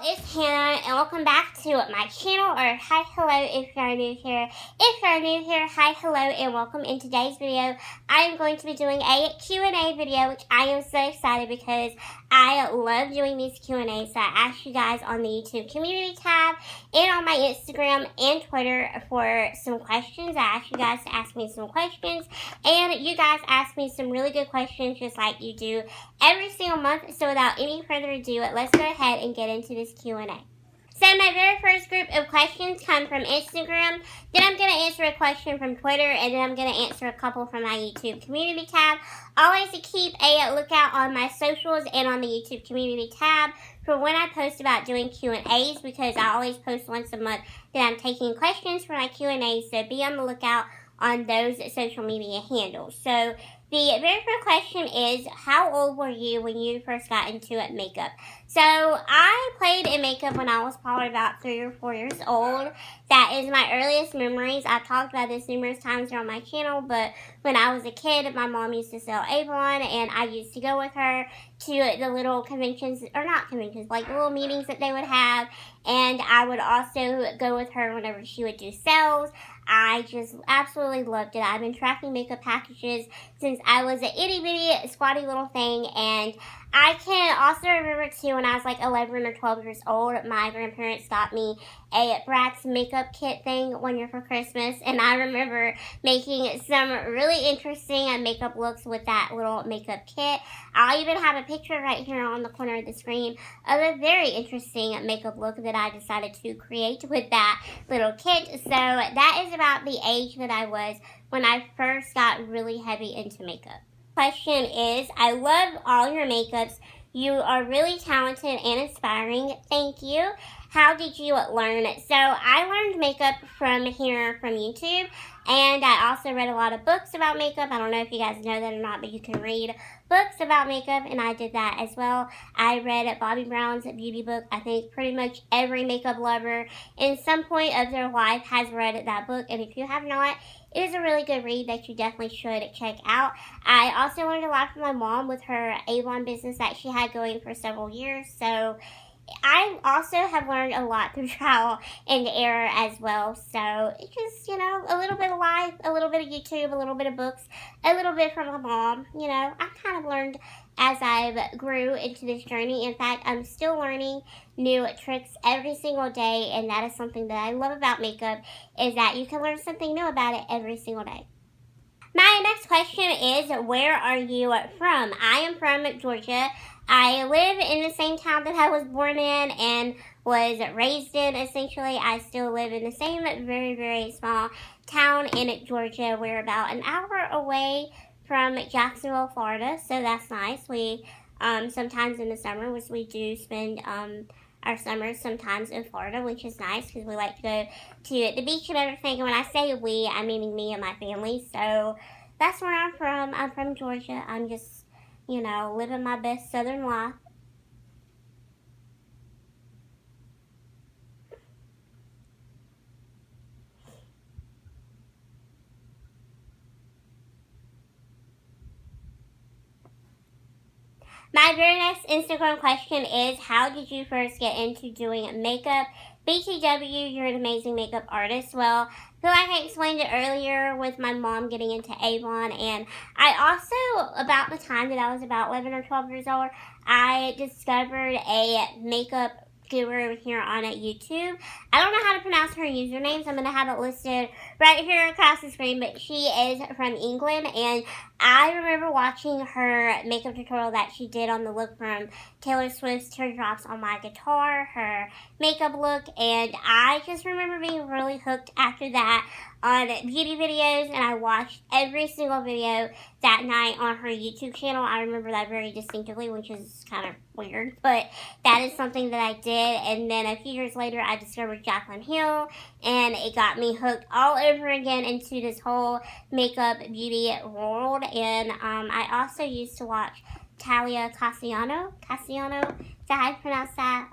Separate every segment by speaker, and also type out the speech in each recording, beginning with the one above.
Speaker 1: it's Hannah, and welcome back to my channel, or hi, hello if you're new here. If you're new here, hi, hello, and welcome. In today's video, I am going to be doing a Q&A video, which I am so excited because I love doing these Q&As. So I asked you guys on the YouTube community tab and on my Instagram and Twitter for some questions. I asked you guys to ask me some questions, and you guys asked me some really good questions just like you do every single month. So without any further ado, let's go ahead and get into this Q&A. So my very first group of questions come from Instagram, then I'm going to answer a question from Twitter, and then I'm going to answer a couple from my YouTube community tab. Always keep a lookout on my socials and on the YouTube community tab for when I post about doing Q&As, because I always post once a month that I'm taking questions for my Q&As, so be on the lookout on those social media handles. So the very first question is, how old were you when you first got into makeup? So I played in makeup when I was probably about 3 or 4 years old. That is my earliest memories. I've talked about this numerous times here on my channel, but when I was a kid, my mom used to sell Avon, and I used to go with her to the little conventions, or not conventions, like little meetings that they would have, and I would also go with her whenever she would do sales. I just absolutely loved it. I've been tracking makeup packages since I was an itty bitty squatty little thing, and I can also remember too when I was like 11 or 12 years old, my grandparents got me a Bratz makeup kit thing one year for Christmas, and I remember making some really interesting makeup looks with that little makeup kit. I'll even have a picture right here on the corner of the screen of a very interesting makeup look that I decided to create with that little kit. So that is about the age that I was when I first got really heavy into makeup. Question is, I love all your makeups. You are really talented and inspiring. Thank you. How did you learn it? So I learned makeup from YouTube, and I also read a lot of books about makeup. I don't know if you guys know that or not, but you can read books about makeup, and I did that as well. I read Bobbi Brown's beauty book. I think pretty much every makeup lover in some point of their life has read that book, and if you have not, it is a really good read that you definitely should check out. I also learned a lot from my mom with her Avon business that she had going for several years, so I also have learned a lot through trial and error as well. So it's just, a little bit of life, a little bit of YouTube, a little bit of books, a little bit from my mom. I kind of learned as I grew into this journey. In fact, I'm still learning new tricks every single day, and that is something that I love about makeup, is that you can learn something new about it every single day. My next question is, where are you from? I am from Georgia. I live in the same town that I was born in and was raised in, essentially. I still live in the same very, very small town in Georgia. We're about an hour away from Jacksonville, Florida, so that's nice. We, sometimes in the summer, which we do spend our summers sometimes in Florida, which is nice because we like to go to the beach and everything. And when I say we, I'm meaning me and my family. So that's where I'm from. I'm from Georgia. I'm just, living my best southern life. My very next Instagram question is, how did you first get into doing makeup? BTW, you're an amazing makeup artist. Well, I feel like I explained it earlier with my mom getting into Avon, and I also, about the time that I was about 11 or 12 years old, I discovered a makeup guru here on YouTube. I don't know how to pronounce her username, so I'm going to have it listed right here across the screen, but she is from England, and I remember watching her makeup tutorial that she did on the look from Taylor Swift's Teardrops on My Guitar, her makeup look, and I just remember being really hooked after that on beauty videos, and I watched every single video that night on her YouTube channel. I remember that very distinctively, which is kind of weird, but that is something that I did. And then a few years later, I discovered Jaclyn Hill, and it got me hooked all over again into this whole makeup beauty world. And I also used to watch Talia Cassiano, is that how you pronounce that?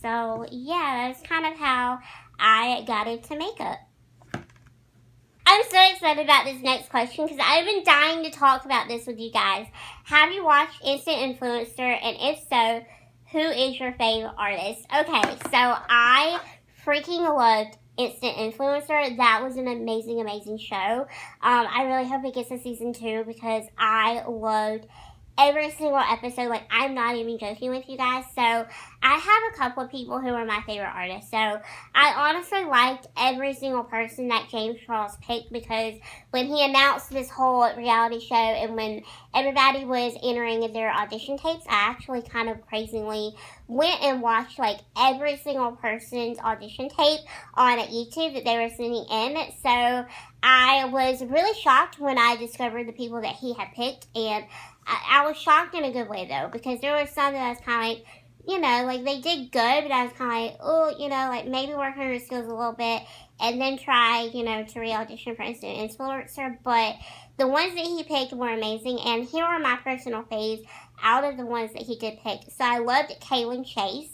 Speaker 1: So yeah, that's kind of how I got into makeup. I'm so excited about this next question because I've been dying to talk about this with you guys. Have you watched Instant Influencer? And if so, who is your favorite artist? Okay, so I freaking loved Instant Influencer. That was an amazing, amazing show. I really hope it gets a season 2 because I loved every single episode. Like, I'm not even joking with you guys. So I have a couple of people who are my favorite artists. So I honestly liked every single person that James Charles picked, because when he announced this whole reality show and when everybody was entering their audition tapes, I actually kind of crazily went and watched like every single person's audition tape on YouTube that they were sending in. So I was really shocked when I discovered the people that he had picked, and I was shocked in a good way, though, because there were some that I was kind of like, you know, like, they did good, but I was kind of like, oh, you know, like, maybe work on your skills a little bit, and then try, you know, to re-audition for Instant Influencer. But the ones that he picked were amazing, and here are my personal faves out of the ones that he did pick. So I loved Kaylin Chase.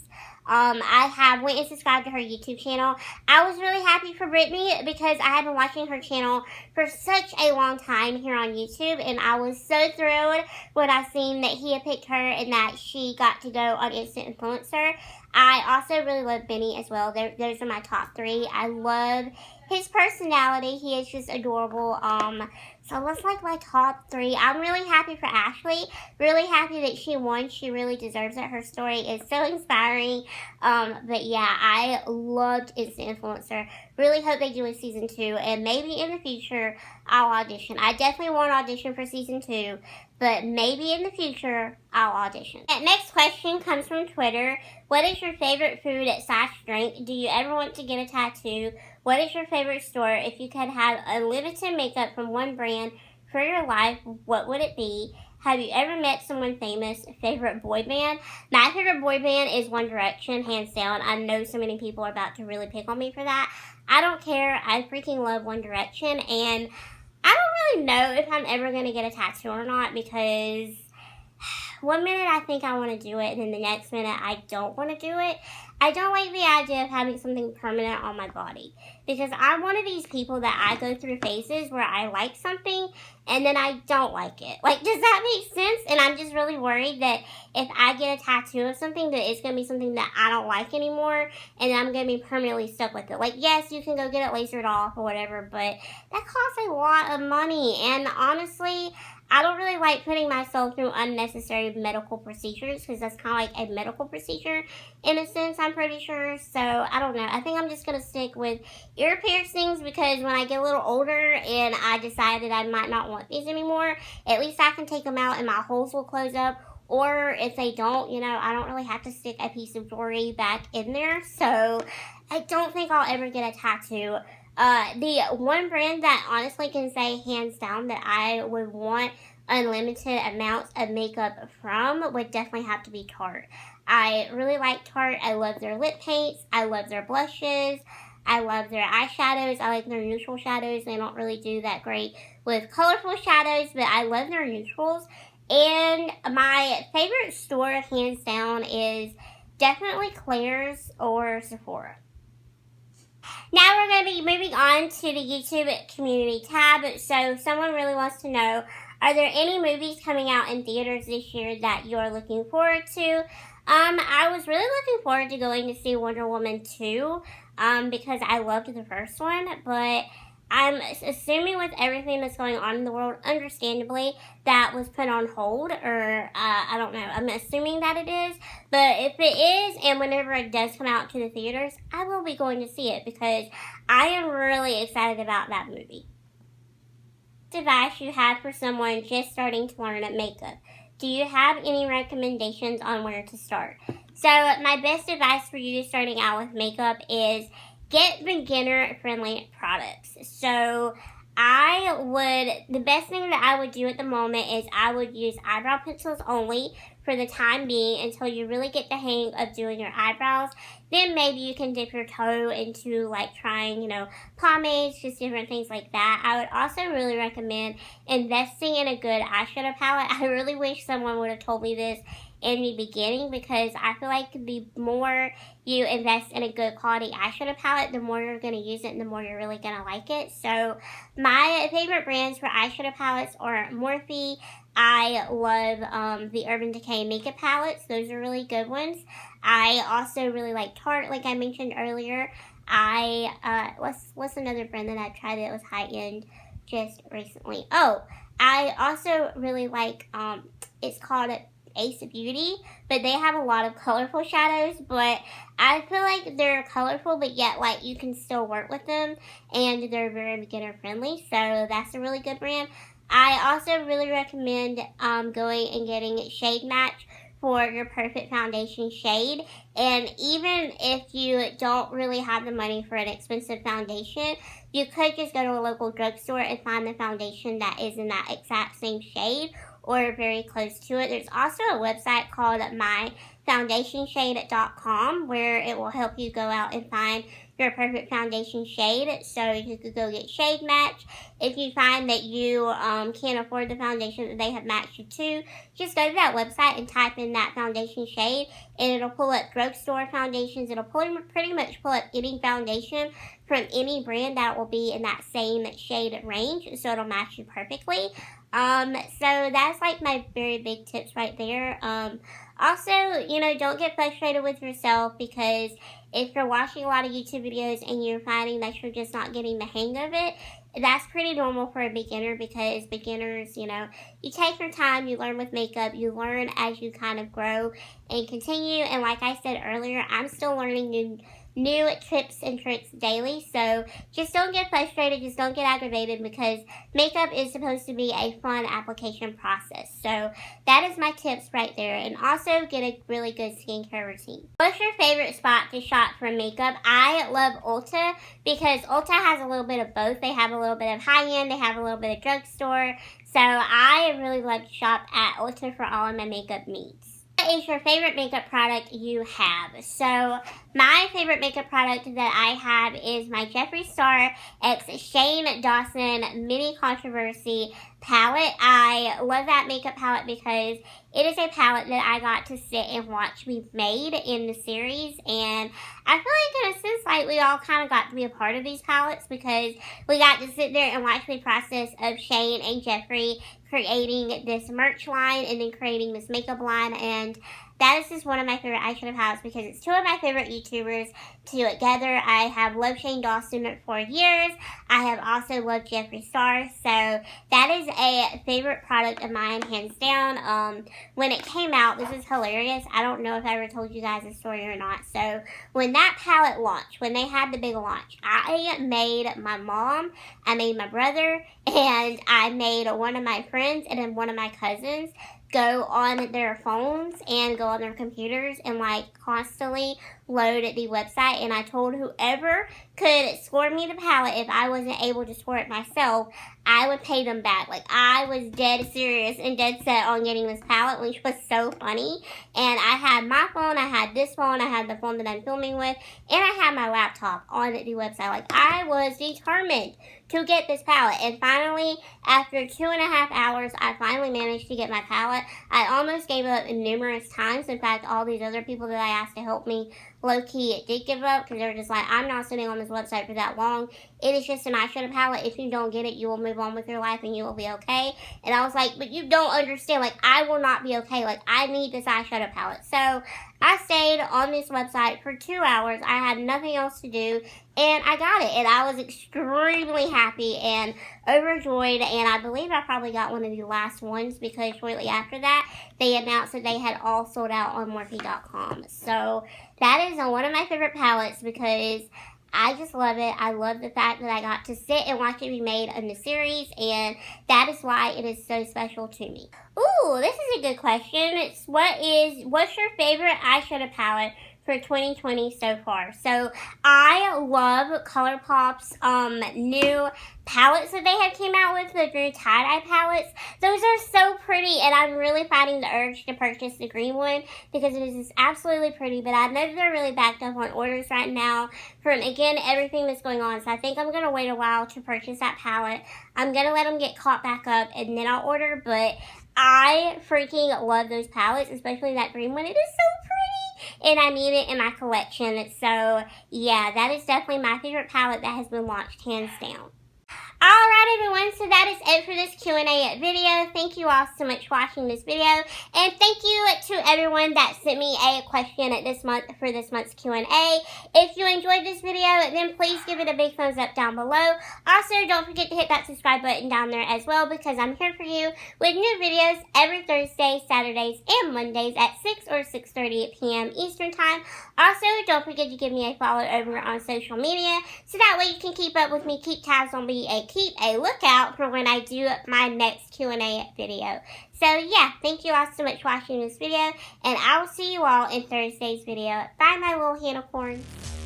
Speaker 1: I went and subscribed to her YouTube channel. I was really happy for Brittany because I have been watching her channel for such a long time here on YouTube, and I was so thrilled when I seen that he had picked her and that she got to go on Instant Influencer. I also really love Benny as well. Those are my top 3. I love his personality. He is just adorable. So that's like my top 3. I'm really happy for Ashley. Really happy that she won. She really deserves it. Her story is so inspiring. But yeah, I loved Instant Influencer. Really hope they do a season 2, and maybe in the future I'll audition. I definitely won't audition for season 2, but maybe in the future I'll audition. That next question comes from Twitter. What is your favorite food / drink? Do you ever want to get a tattoo? What is your favorite store? If you could have unlimited makeup from one brand for your life, what would it be? Have you ever met someone famous? Favorite boy band? My favorite boy band is One Direction, hands down. I know so many people are about to really pick on me for that. I don't care. I freaking love One Direction, and I don't really know if I'm ever going to get a tattoo or not, because one minute I think I want to do it, and then the next minute I don't want to do it. I don't like the idea of having something permanent on my body, because I'm one of these people that I go through phases where I like something and then I don't like it. Like, does that make sense? And I'm just really worried that if I get a tattoo of something, that it's going to be something that I don't like anymore, and I'm going to be permanently stuck with it. Like, yes, you can go get it lasered off or whatever, but that costs a lot of money, and honestly, I don't really like putting myself through unnecessary medical procedures, because that's kind of like a medical procedure in a sense, I'm pretty sure. So I don't know. I think I'm just going to stick with ear piercings, because when I get a little older and I decided I might not want these anymore, at least I can take them out and my holes will close up. Or if they don't, you know, I don't really have to stick a piece of jewelry back in there. So I don't think I'll ever get a tattoo. The one brand that honestly can say hands down that I would want unlimited amounts of makeup from would definitely have to be Tarte. I really like Tarte. I love their lip paints. I love their blushes. I love their eyeshadows. I like their neutral shadows. They don't really do that great with colorful shadows, but I love their neutrals. And my favorite store, hands down, is definitely Claire's or Sephora. Now we're going to be moving on to the YouTube community tab. So someone really wants to know, are there any movies coming out in theaters this year that you're looking forward to? I was really looking forward to going to see Wonder Woman 2 because I loved the first one, but I'm assuming with everything that's going on in the world, understandably, that was put on hold, or I don't know. I'm assuming that it is, but if it is, and whenever it does come out to the theaters, I will be going to see it because I am really excited about that movie. Advice you have for someone just starting to learn makeup? Do you have any recommendations on where to start? So my best advice for you starting out with makeup is get beginner-friendly products. So the best thing that I would do at the moment is I would use eyebrow pencils only for the time being until you really get the hang of doing your eyebrows. Then maybe you can dip your toe into like trying, pomades, just different things like that. I would also really recommend investing in a good eyeshadow palette. I really wish someone would have told me this in the beginning, because I feel like the more you invest in a good quality eyeshadow palette, the more you're going to use it and the more you're really going to like it. So my favorite brands for eyeshadow palettes are Morphe. I love the Urban Decay makeup palettes. Those are really good ones. I also really like Tarte, like I mentioned earlier. What's another brand that I tried that was high end just recently? Oh, I also really like it's called Ace Beauty, but they have a lot of colorful shadows, but I feel like they're colorful, but yet like you can still work with them, and they're very beginner friendly, so that's a really good brand. I also really recommend going and getting Shade Match for your perfect foundation shade. And even if you don't really have the money for an expensive foundation, you could just go to a local drugstore and find the foundation that is in that exact same shade or very close to it. There's also a website called myfoundationshade.com where it will help you go out and find your perfect foundation shade. So you could go get Shade Match. If you find that you can't afford the foundation that they have matched you to, just go to that website and type in that foundation shade, and it'll pull up drugstore foundations. It'll pretty much pull up any foundation from any brand that will be in that same shade range, so it'll match you perfectly. So that's like my very big tips right there. Also, don't get frustrated with yourself, because if you're watching a lot of YouTube videos and you're finding that you're just not getting the hang of it, that's pretty normal for a beginner, because beginners, you take your time, you learn with makeup, you learn as you kind of grow and continue. And like I said earlier, I'm still learning new tips and tricks daily, so just don't get frustrated, just don't get aggravated, because makeup is supposed to be a fun application process. So that is my tips right there. And also get a really good skincare routine. What's your favorite spot to shop for makeup? I love Ulta, because Ulta has a little bit of both. They have a little bit of high-end, they have a little bit of drugstore, so I really love to shop at Ulta for all of my makeup needs. What is your favorite makeup product you have? So my favorite makeup product that I have is my Jeffree Star X Shane Dawson Mini Controversy palette. I love that makeup palette because it is a palette that I got to sit and watch be made in the series, and I feel like in a sense like we all kind of got to be a part of these palettes, because we got to sit there and watch the process of Shane and Jeffree creating this merch line and then creating this makeup line. And that is just one of my favorite eyeshadow palettes, because it's two of my favorite YouTubers together. I have loved Shane Dawson for years. I have also loved Jeffree Star. So that is a favorite product of mine, hands down. When it came out, this is hilarious. I don't know if I ever told you guys this story or not. So when that palette launched, when they had the big launch, I made my mom, I made my brother, and I made one of my friends and then one of my cousins go on their phones and go on their computers and like constantly load the website, and I told whoever could score me the palette, if I wasn't able to score it myself, I would pay them back. Like, I was dead serious and dead set on getting this palette, which was so funny. And I had my phone, I had this phone, I had the phone that I'm filming with, and I had my laptop on the website. Like, I was determined to get this palette. And finally, after 2.5 hours, I finally managed to get my palette. I almost gave up numerous times. In fact, all these other people that I asked to help me low-key did give up, because they're just like, I'm not sitting on this website for that long. It is just an eyeshadow palette. If you don't get it, you will move on with your life and you will be okay. And I was like, but you don't understand. Like, I will not be okay. Like, I need this eyeshadow palette. So I stayed on this website for 2 hours. I had nothing else to do, and I got it. And I was extremely happy and overjoyed. And I believe I probably got one of the last ones, because shortly after that, they announced that they had all sold out on Morphe.com. So that is one of my favorite palettes, because I just love it. I love the fact that I got to sit and watch it be made in the series, and that is why it is so special to me. Ooh, this is a good question. What's your favorite eyeshadow palette for 2020 so far? So I love ColourPop's new palettes that they have came out with, the Drew tie-dye palettes. Those are so pretty, and I'm really fighting the urge to purchase the green one, because it is just absolutely pretty. But I know that they're really backed up on orders right now from, again, everything that's going on. So I think I'm going to wait a while to purchase that palette. I'm going to let them get caught back up, and then I'll order. But I freaking love those palettes, especially that green one. It is so pretty, and I need it in my collection. So, yeah, that is definitely my favorite palette that has been launched, hands down. Alright everyone, so that is it for this Q&A video. Thank you all so much for watching this video. And thank you to everyone that sent me a question this month for this month's Q&A. If you enjoyed this video, then please give it a big thumbs up down below. Also, don't forget to hit that subscribe button down there as well, because I'm here for you with new videos every Thursday, Saturdays, and Mondays at 6 or 6:30 p.m. Eastern Time. Also, don't forget to give me a follow over on social media, so that way you can keep up with me, keep tabs on me, and keep a lookout for when I do my next Q&A video. So yeah, thank you all so much for watching this video, and I will see you all in Thursday's video. Bye, my little unicorns.